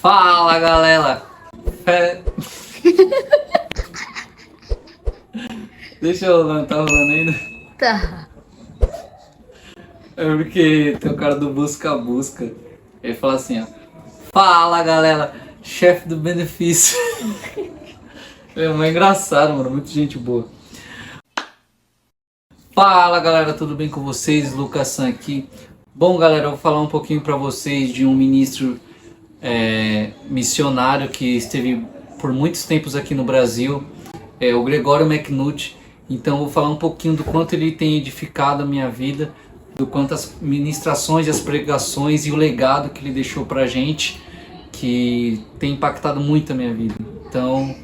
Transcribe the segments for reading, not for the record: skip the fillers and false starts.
Fala, galera! Deixa eu rolando, tá rolando ainda? Tá. É porque tem o cara do busca-busca. Ele fala assim, ó. Fala, galera! Chefe do benefício. É muito engraçado, mano. Muita gente boa. Fala, galera. Tudo bem com vocês? Lucas San aqui. Bom, galera, eu vou falar um pouquinho pra vocês de um ministro missionário que esteve por muitos tempos aqui no Brasil. O Gregório McNutt. Então eu vou falar um pouquinho do quanto ele tem edificado a minha vida, do quanto as ministrações, as pregações e o legado que ele deixou pra gente, que tem impactado muito a minha vida. Então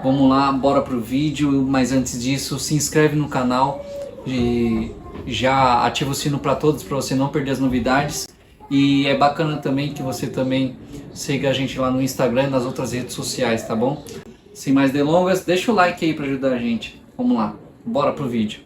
vamos lá, bora pro vídeo. Mas antes disso, se inscreve no canal e já ativa o sino para todos, para você não perder as novidades. E é bacana também que você também siga a gente lá no Instagram e nas outras redes sociais, tá bom? Sem mais delongas, deixa o like aí para ajudar a gente. Vamos lá, bora pro vídeo.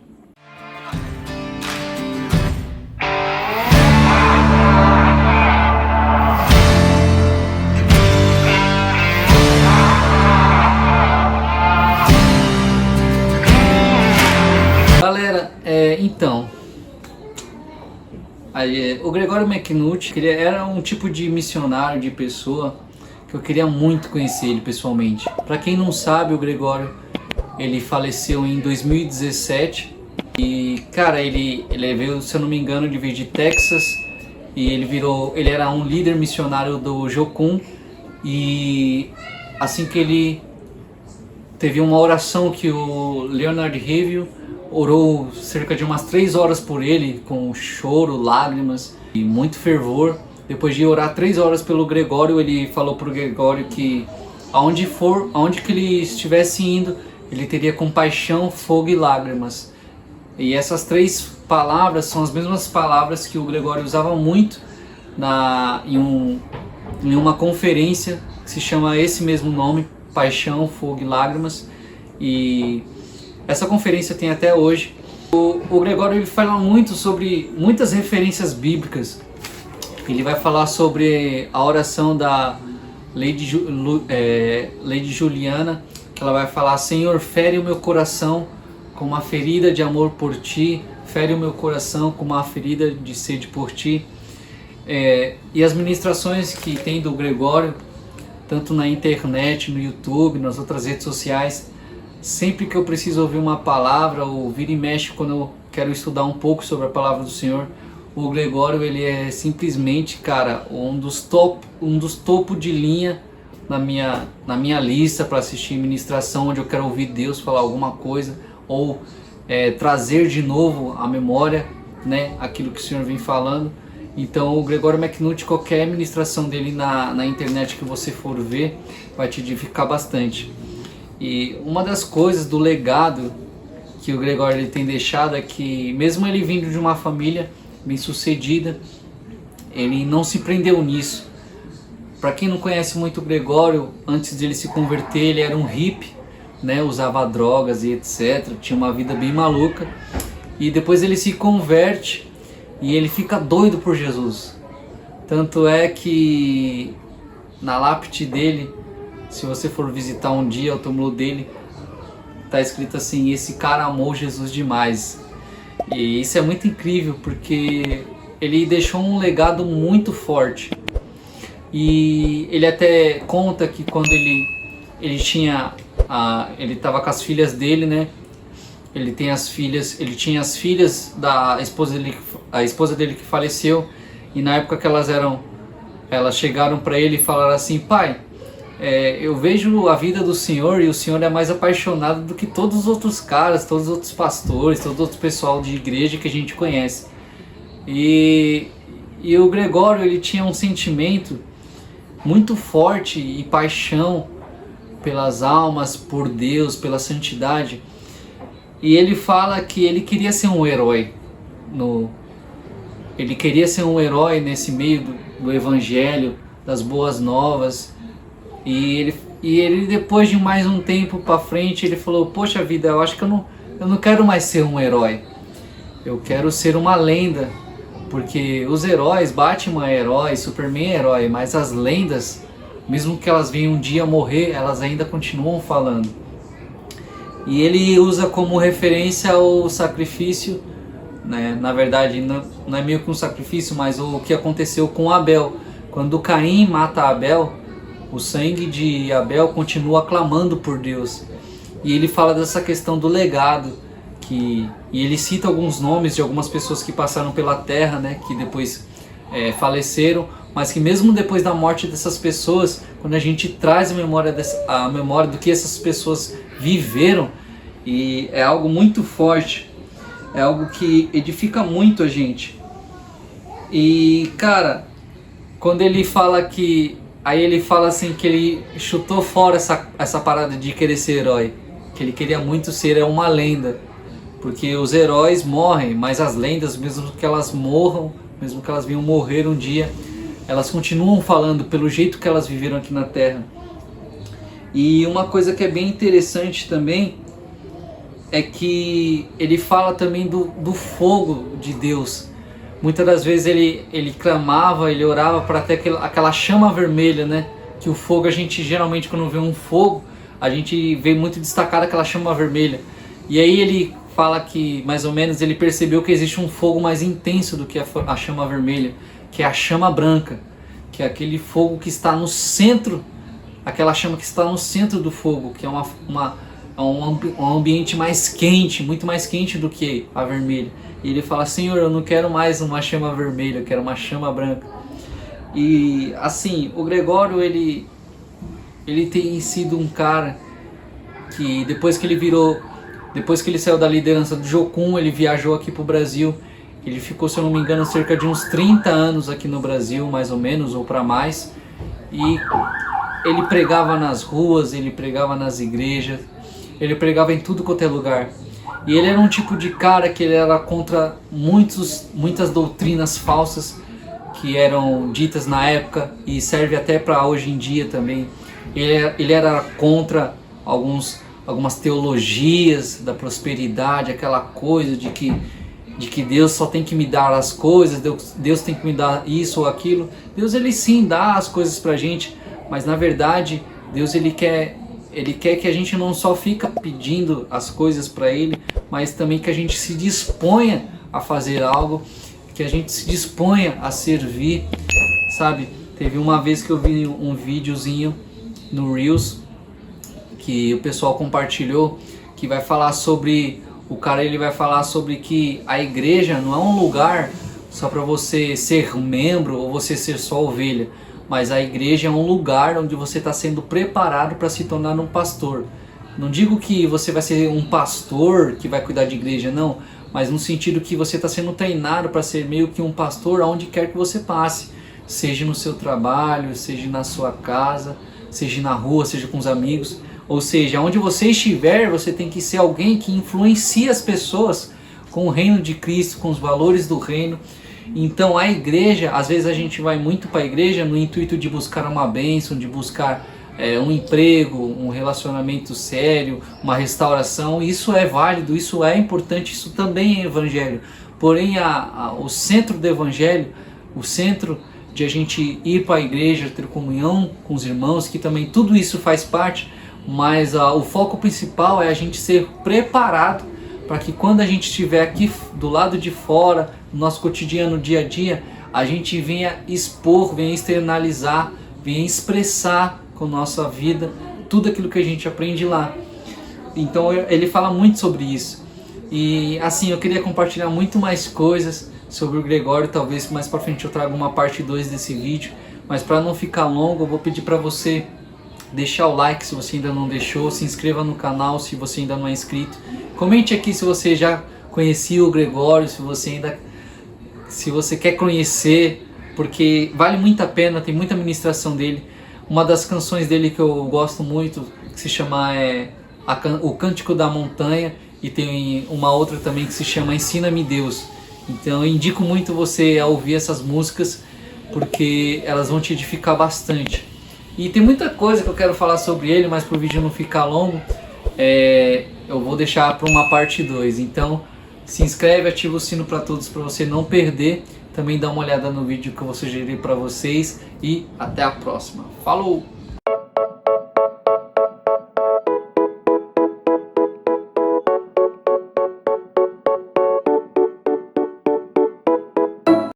Galera, então, o Gregório McNutt, ele era um tipo de missionário, de pessoa que eu queria muito conhecer ele pessoalmente. Para quem não sabe, o Gregório, ele faleceu em 2017 e, cara, ele veio, se eu não me engano, ele veio de Texas e ele era um líder missionário do Jocum. E assim que ele teve uma oração que o Leonard Ravenhill orou cerca de umas 3 horas por ele, com choro, lágrimas e muito fervor. Depois de orar 3 horas pelo Gregório, ele falou pro Gregório que aonde que ele estivesse indo, ele teria compaixão, fogo e lágrimas. E essas 3 palavras são as mesmas palavras que o Gregório usava muito em uma conferência que se chama esse mesmo nome, Paixão, Fogo e Lágrimas. E essa conferência tem até hoje. O Gregório, ele fala muito sobre muitas referências bíblicas. Ele vai falar sobre a oração da Lady Juliana, que ela vai falar: Senhor, fere o meu coração com uma ferida de amor por ti, fere o meu coração com uma ferida de sede por ti. E as ministrações que tem do Gregório, tanto na internet, no YouTube, nas outras redes sociais, sempre que eu preciso ouvir uma palavra, ou vira e mexe quando eu quero estudar um pouco sobre a palavra do Senhor, o Gregório, ele é simplesmente, cara, um dos topo de linha na minha lista para assistir ministração, onde eu quero ouvir Deus falar alguma coisa, ou trazer de novo à memória, né, aquilo que o Senhor vem falando. Então o Gregório McNutt, qualquer ministração dele na internet que você for ver, vai te edificar bastante. E uma das coisas do legado que o Gregório ele tem deixado é que, mesmo ele vindo de uma família bem sucedida, ele não se prendeu nisso. Para quem não conhece muito o Gregório, antes de ele se converter, ele era um hippie, né? Usava drogas e etc. Tinha uma vida bem maluca. E depois ele se converte e ele fica doido por Jesus. Tanto é que na lápide dele, se você for visitar um dia o túmulo dele, tá escrito assim: esse cara amou Jesus demais. E isso é muito incrível, porque ele deixou um legado muito forte. E ele até conta que quando ele estava com as filhas dele, né? Ele tinha as filhas da esposa dele que faleceu, e na época que elas chegaram para ele e falaram assim: pai, eu vejo a vida do senhor e o senhor é mais apaixonado do que todos os outros caras, todos os outros pastores, todo outro pessoal de igreja que a gente conhece. E o Gregório, ele tinha um sentimento muito forte e paixão pelas almas, por Deus, pela santidade. E ele fala que ele queria ser um herói. Ele queria ser um herói nesse meio do evangelho, das boas novas. E ele depois de mais um tempo para frente, ele falou: poxa vida, eu acho que eu não quero mais ser um herói. Eu quero ser uma lenda. Porque os heróis, Batman é herói, Superman é herói, mas as lendas mesmo que elas venham um dia morrer, elas ainda continuam falando. E ele usa como referência o sacrifício, né? Na verdade não é meio que um sacrifício, mas o que aconteceu com Abel. Quando Caim mata Abel, o sangue de Abel continua clamando por Deus. E ele fala dessa questão do legado, e ele cita alguns nomes de algumas pessoas que passaram pela terra, né? Que depois faleceram, mas que mesmo depois da morte dessas pessoas, quando a gente traz a memória do que essas pessoas viveram, e é algo muito forte, é algo que edifica muito a gente. E cara, quando ele fala que, aí ele fala assim que ele chutou fora essa parada de querer ser herói, que ele queria muito ser uma lenda, porque os heróis morrem, mas as lendas, mesmo que elas morram, mesmo que elas venham morrer um dia, elas continuam falando pelo jeito que elas viveram aqui na Terra. E uma coisa que é bem interessante também é que ele fala também do fogo de Deus. Muitas das vezes ele clamava, ele orava para ter aquela chama vermelha, né? Que o fogo, a gente geralmente quando vê um fogo, a gente vê muito destacada aquela chama vermelha. E aí ele fala que mais ou menos ele percebeu que existe um fogo mais intenso do que a chama vermelha, que é a chama branca, que é aquele fogo que está no centro, aquela chama que está no centro do fogo, que é um ambiente mais quente, muito mais quente do que a vermelha. E ele fala: Senhor, eu não quero mais uma chama vermelha, eu quero uma chama branca. E assim, o Gregório, ele tem sido um cara que depois que ele saiu da liderança do Jocum, ele viajou aqui para o Brasil. Ele ficou, se eu não me engano, cerca de uns 30 anos aqui no Brasil, mais ou menos, ou para mais. E ele pregava nas ruas, ele pregava nas igrejas, ele pregava em tudo quanto é lugar. E ele era um tipo de cara que ele era contra muitas doutrinas falsas que eram ditas na época e serve até para hoje em dia também. Ele era contra algumas teologias da prosperidade, aquela coisa de que Deus só tem que me dar as coisas, Deus tem que me dar isso ou aquilo. Deus, ele sim dá as coisas pra gente, mas na verdade Deus, ele quer que a gente não só fica pedindo as coisas para ele, mas também que a gente se disponha a fazer algo, que a gente se disponha a servir, sabe? Teve uma vez que eu vi um videozinho no Reels que o pessoal compartilhou, que vai falar sobre, o cara ele vai falar sobre que a igreja não é um lugar só para você ser membro ou você ser só ovelha, mas a igreja é um lugar onde você está sendo preparado para se tornar um pastor. Não digo que você vai ser um pastor que vai cuidar de igreja, não, mas no sentido que você está sendo treinado para ser meio que um pastor aonde quer que você passe, seja no seu trabalho, seja na sua casa, seja na rua, seja com os amigos. Ou seja, onde você estiver, você tem que ser alguém que influencia as pessoas com o reino de Cristo, com os valores do reino. Então a igreja, às vezes a gente vai muito para a igreja no intuito de buscar uma bênção, de buscar um emprego, um relacionamento sério, uma restauração. Isso é válido, isso é importante, isso também é evangelho. Porém o centro do evangelho, o centro de a gente ir para a igreja, ter comunhão com os irmãos, que também tudo isso faz parte, mas o foco principal é a gente ser preparado para que quando a gente estiver aqui do lado de fora, no nosso cotidiano, dia a dia, a gente venha expor, venha externalizar, venha expressar com nossa vida tudo aquilo que a gente aprende lá. Então ele fala muito sobre isso. E assim, eu queria compartilhar muito mais coisas sobre o Gregório, talvez mais para frente eu traga uma parte 2 desse vídeo, mas para não ficar longo, eu vou pedir para você deixar o like se você ainda não deixou, se inscreva no canal se você ainda não é inscrito, comente aqui se você já conhecia o Gregório, se você quer conhecer, porque vale muito a pena, tem muita ministração dele. Uma das canções dele que eu gosto muito, que se chama O Cântico da Montanha, e tem uma outra também que se chama Ensina-me Deus. Então eu indico muito você a ouvir essas músicas, porque elas vão te edificar bastante. E tem muita coisa que eu quero falar sobre ele, mas para o vídeo não ficar longo, eu vou deixar para uma parte 2. Então se inscreve, ativa o sino para todos para você não perder. Também dá uma olhada no vídeo que eu vou sugerir para vocês. E até a próxima. Falou!